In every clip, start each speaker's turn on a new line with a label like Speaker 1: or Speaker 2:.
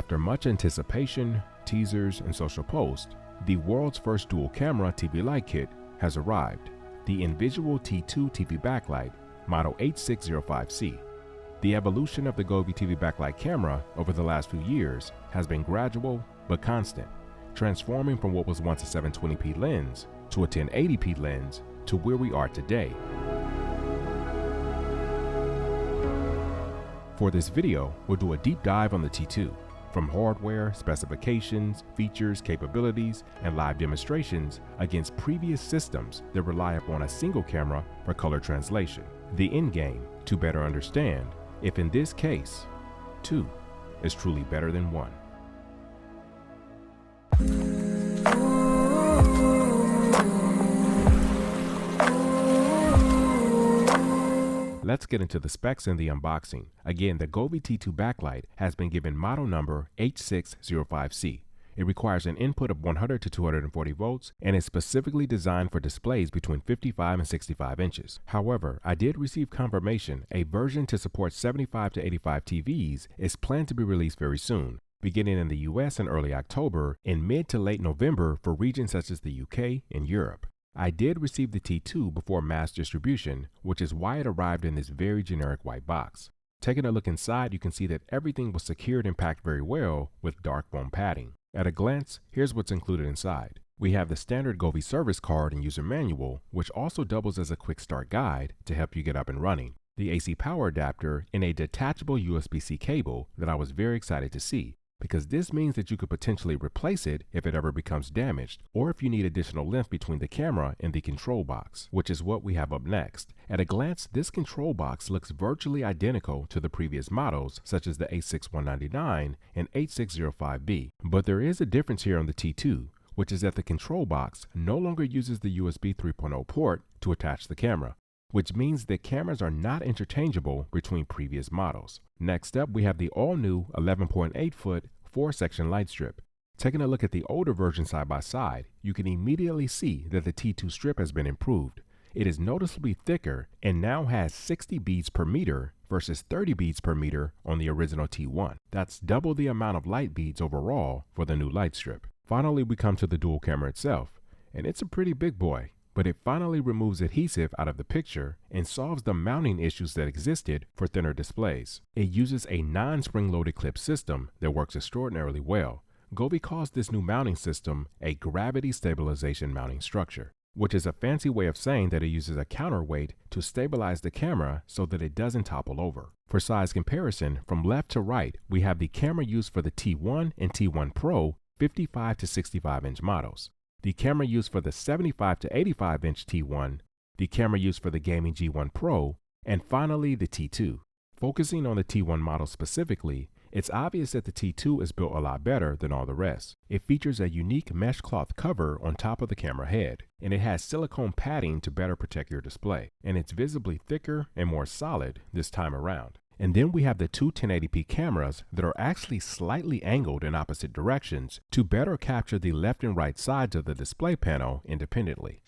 Speaker 1: After much anticipation, teasers, and social posts, the world's first dual camera TV light kit has arrived, the Envisual T2 TV backlight, model 8605C. The evolution of the Govee TV backlight camera over the last few years has been gradual but constant, transforming from what was once a 720p lens to a 1080p lens to where we are today. For this video, we'll do a deep dive on the T2, from hardware, specifications, features, capabilities, and live demonstrations against previous systems that rely upon a single camera for color translation. The end game to better understand if in this case, 2 is truly better than 1. Let's get into the specs and the unboxing. Again, the Govee T2 backlight has been given model number H605C. It requires an input of 100 to 240 volts and is specifically designed for displays between 55 and 65 inches. However, I did receive confirmation a version to support 75 to 85 TVs is planned to be released very soon, beginning in the US in early October and mid to late November for regions such as the UK and Europe. I did receive the T2 before mass distribution, which is why it arrived in this very generic white box. Taking a look inside, you can see that everything was secured and packed very well with dark foam padding. At a glance, here's what's included inside. We have the standard Govee service card and user manual, which also doubles as a quick start guide to help you get up and running, the AC power adapter, and a detachable USB-C cable that I was very excited to see, because this means that you could potentially replace it if it ever becomes damaged, or if you need additional length between the camera and the control box, which is what we have up next. At a glance, this control box looks virtually identical to the previous models, such as the A6199 and H605B, but there is a difference here on the T2, which is that the control box no longer uses the USB 3.0 port to attach the camera, which means that cameras are not interchangeable between previous models. Next up, we have the all-new 11.8-foot 4-section light strip. Taking a look at the older version side by side, you can immediately see that the T2 strip has been improved. It is noticeably thicker and now has 60 beads per meter versus 30 beads per meter on the original T1. That's double the amount of light beads overall for the new light strip. Finally, we come to the dual camera itself, and it's a pretty big boy, but it finally removes adhesive out of the picture and solves the mounting issues that existed for thinner displays. It uses a non-spring-loaded clip system that works extraordinarily well. Govee calls this new mounting system a gravity stabilization mounting structure, which is a fancy way of saying that it uses a counterweight to stabilize the camera so that it doesn't topple over. For size comparison, from left to right, we have the camera used for the T1 and T1 Pro 55 to 65 inch models, the camera used for the 75 to 85 inch T1, the camera used for the gaming G1 Pro, and finally the T2. Focusing on the T1 model specifically, it's obvious that the T2 is built a lot better than all the rest. It features a unique mesh cloth cover on top of the camera head, and it has silicone padding to better protect your display, and it's visibly thicker and more solid this time around. And then we have the two 1080p cameras that are actually slightly angled in opposite directions to better capture the left and right sides of the display panel independently.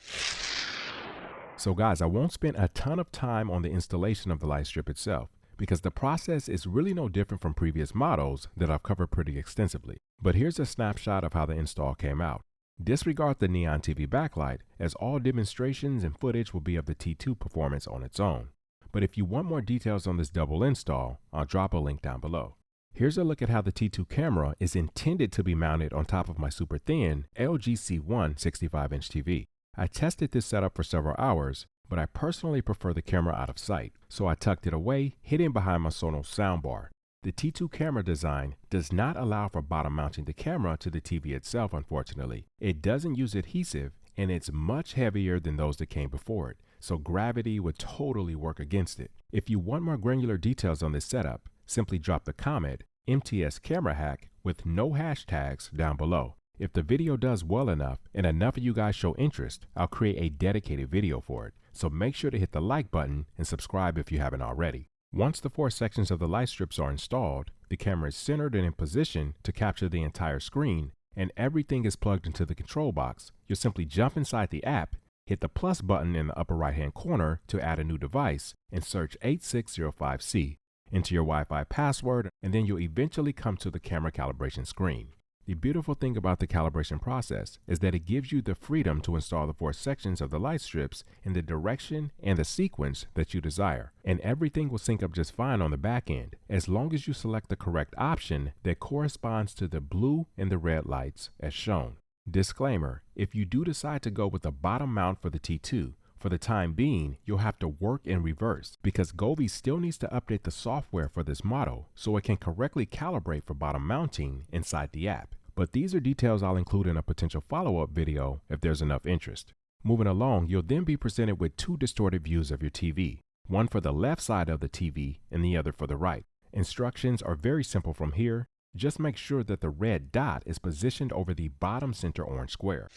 Speaker 1: So guys, I won't spend a ton of time on the installation of the light strip itself, because the process is really no different from previous models that I've covered pretty extensively. But here's a snapshot of how the install came out. Disregard the Neon TV backlight, as all demonstrations and footage will be of the T2 performance on its own. But if you want more details on this double install, I'll drop a link down below. Here's a look at how the T2 camera is intended to be mounted on top of my super thin LG C1 65-inch TV. I tested this setup for several hours, but I personally prefer the camera out of sight, so I tucked it away, hidden behind my Sonos soundbar. The T2 camera design does not allow for bottom mounting the camera to the TV itself, unfortunately. It doesn't use adhesive, and it's much heavier than those that came before it, so gravity would totally work against it. If you want more granular details on this setup, simply drop the comment MTS camera hack with no hashtags down below. If the video does well enough and enough of you guys show interest, I'll create a dedicated video for it. So make sure to hit the like button and subscribe if you haven't already. Once the 4 sections of the light strips are installed, the camera is centered and in position to capture the entire screen, and everything is plugged into the control box. You'll simply jump inside the app, hit the plus button in the upper right hand corner to add a new device, and search 8605C. enter your Wi-Fi password, and then you'll eventually come to the camera calibration screen. The beautiful thing about the calibration process is that it gives you the freedom to install the 4 sections of the light strips in the direction and the sequence that you desire, and everything will sync up just fine on the back end as long as you select the correct option that corresponds to the blue and the red lights as shown. Disclaimer: if you do decide to go with a bottom mount for the T2, for the time being, you'll have to work in reverse because Govee still needs to update the software for this model so it can correctly calibrate for bottom mounting inside the app. But these are details I'll include in a potential follow-up video if there's enough interest. Moving along, you'll then be presented with 2 distorted views of your TV, one for the left side of the TV and the other for the right. Instructions are very simple from here. Just make sure that the red dot is positioned over the bottom center orange square.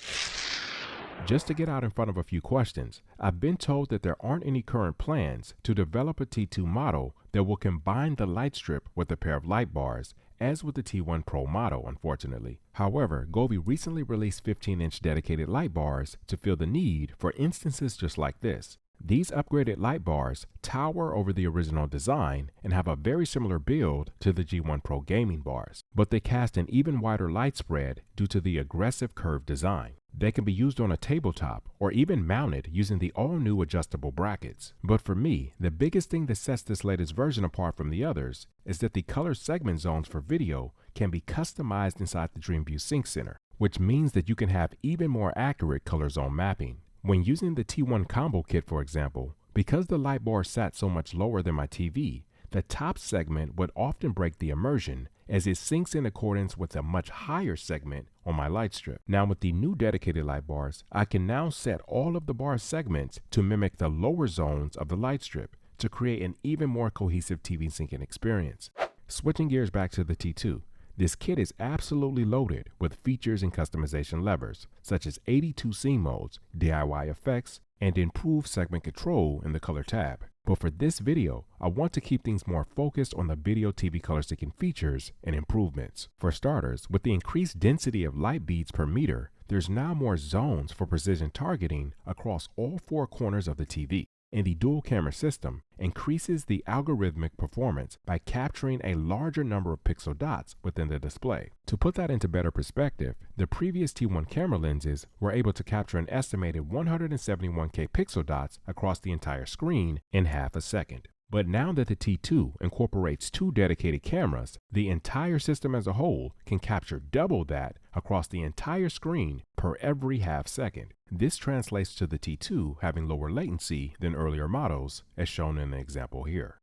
Speaker 1: Just to get out in front of a few questions, I've been told that there aren't any current plans to develop a T2 model that will combine the light strip with a pair of light bars, as with the T1 Pro model, unfortunately. However, Govee recently released 15-inch dedicated light bars to fill the need for instances just like this. These upgraded light bars tower over the original design and have a very similar build to the G1 Pro gaming bars, but they cast an even wider light spread due to the aggressive curved design. They can be used on a tabletop or even mounted using the all-new adjustable brackets. But for me, the biggest thing that sets this latest version apart from the others is that the color segment zones for video can be customized inside the DreamView Sync Center, which means that you can have even more accurate color zone mapping. When using the T1 combo kit, for example, because the light bar sat so much lower than my TV, the top segment would often break the immersion as it syncs in accordance with a much higher segment on my light strip. Now with the new dedicated light bars, I can now set all of the bar segments to mimic the lower zones of the light strip to create an even more cohesive TV syncing experience. Switching gears back to the T2, this kit is absolutely loaded with features and customization levers, such as 82 scene modes, DIY effects, and improved segment control in the color tab. But for this video, I want to keep things more focused on the video TV color syncing features and improvements. For starters, with the increased density of light beads per meter, there's now more zones for precision targeting across all 4 corners of the TV. And the dual camera system increases the algorithmic performance by capturing a larger number of pixel dots within the display. To put that into better perspective, the previous T1 camera lenses were able to capture an estimated 171K pixel dots across the entire screen in half a second. But now that the T2 incorporates 2 dedicated cameras, the entire system as a whole can capture double that across the entire screen per every half second. This translates to the T2 having lower latency than earlier models, as shown in the example here.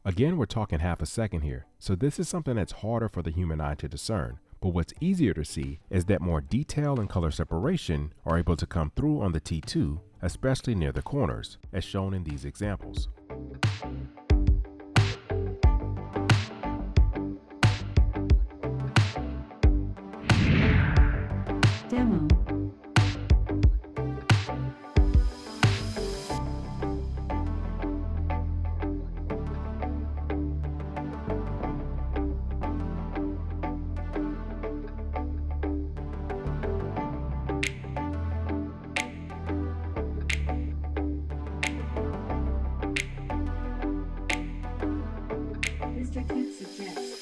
Speaker 1: Again, we're talking half a second here, so this is something that's harder for the human eye to discern. But what's easier to see is that more detail and color separation are able to come through on the T2, especially near the corners, as shown in these examples.
Speaker 2: Demo. Mr. Kid suggests.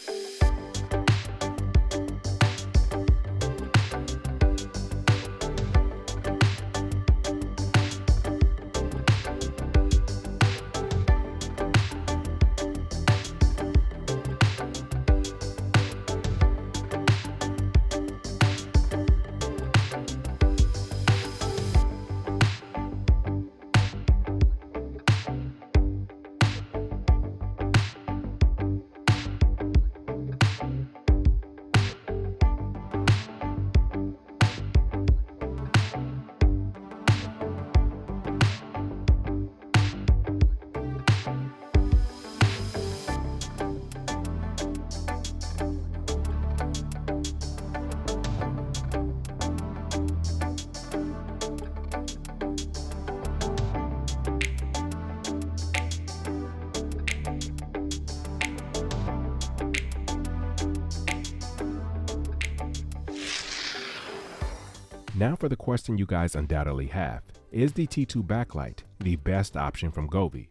Speaker 1: Now for the question you guys undoubtedly have. Is the T2 backlight the best option from Govee?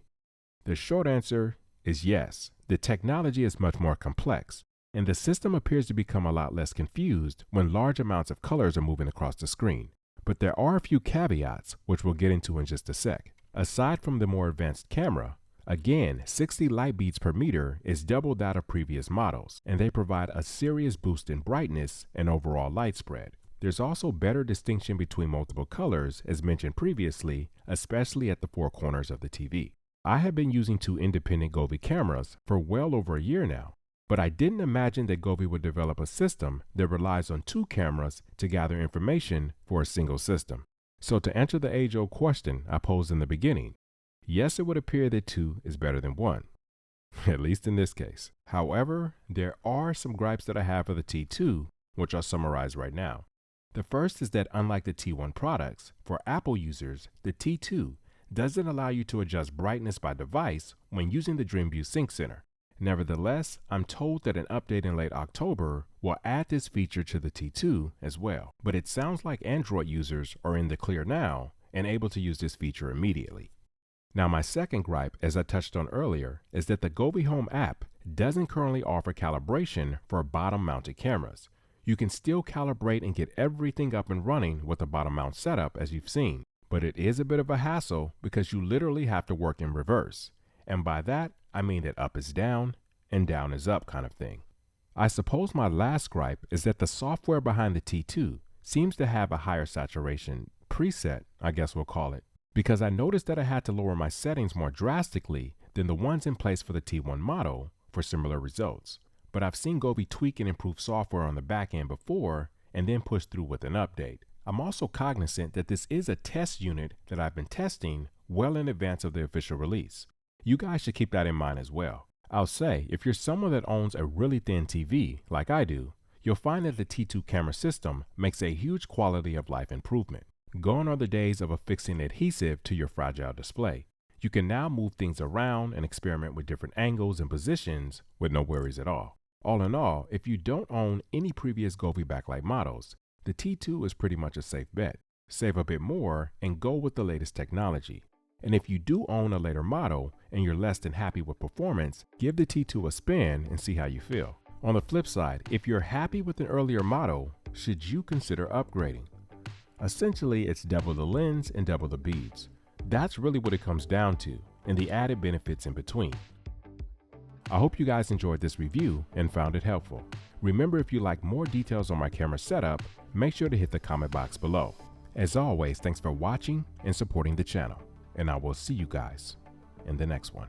Speaker 1: The short answer is yes. The technology is much more complex, and the system appears to become a lot less confused when large amounts of colors are moving across the screen. But there are a few caveats, which we'll get into in just a sec. Aside from the more advanced camera, again, 60 light beats per meter is double that of previous models, and they provide a serious boost in brightness and overall light spread. There's also better distinction between multiple colors, as mentioned previously, especially at the four corners of the TV. I have been using two independent Govee cameras for well over a year now, but I didn't imagine that Govee would develop a system that relies on two cameras to gather information for a single system. So to answer the age-old question I posed in the beginning, yes, it would appear that two is better than one, at least in this case. However, there are some gripes that I have for the T2, which I'll summarize right now. The first is that unlike the T1 products, for Apple users, the T2 doesn't allow you to adjust brightness by device when using the DreamView Sync Center. Nevertheless, I'm told that an update in late October will add this feature to the T2 as well, but it sounds like Android users are in the clear now and able to use this feature immediately. Now, my second gripe, as I touched on earlier, is that the Govee Home app doesn't currently offer calibration for bottom-mounted cameras. You can still calibrate and get everything up and running with a bottom mount setup, as you've seen, but it is a bit of a hassle because you literally have to work in reverse. And by that, I mean that up is down and down is up kind of thing. I suppose my last gripe is that the software behind the T2 seems to have a higher saturation preset, I guess we'll call it, because I noticed that I had to lower my settings more drastically than the ones in place for the T1 model for similar results. But I've seen Govee tweak and improve software on the back end before and then push through with an update. I'm also cognizant that this is a test unit that I've been testing well in advance of the official release. You guys should keep that in mind as well. I'll say, if you're someone that owns a really thin TV, like I do, you'll find that the T2 camera system makes a huge quality of life improvement. Gone are the days of affixing adhesive to your fragile display. You can now move things around and experiment with different angles and positions with no worries at all. All in all, if you don't own any previous Govee backlight models, the T2 is pretty much a safe bet. Save a bit more and go with the latest technology. And if you do own a later model and you're less than happy with performance, give the T2 a spin and see how you feel. On the flip side, if you're happy with an earlier model, should you consider upgrading? Essentially, it's double the lens and double the beads. That's really what it comes down to, and the added benefits in between. I hope you guys enjoyed this review and found it helpful. Remember, if you like more details on my camera setup, make sure to hit the comment box below. As always, thanks for watching and supporting the channel, and I will see you guys in the next one.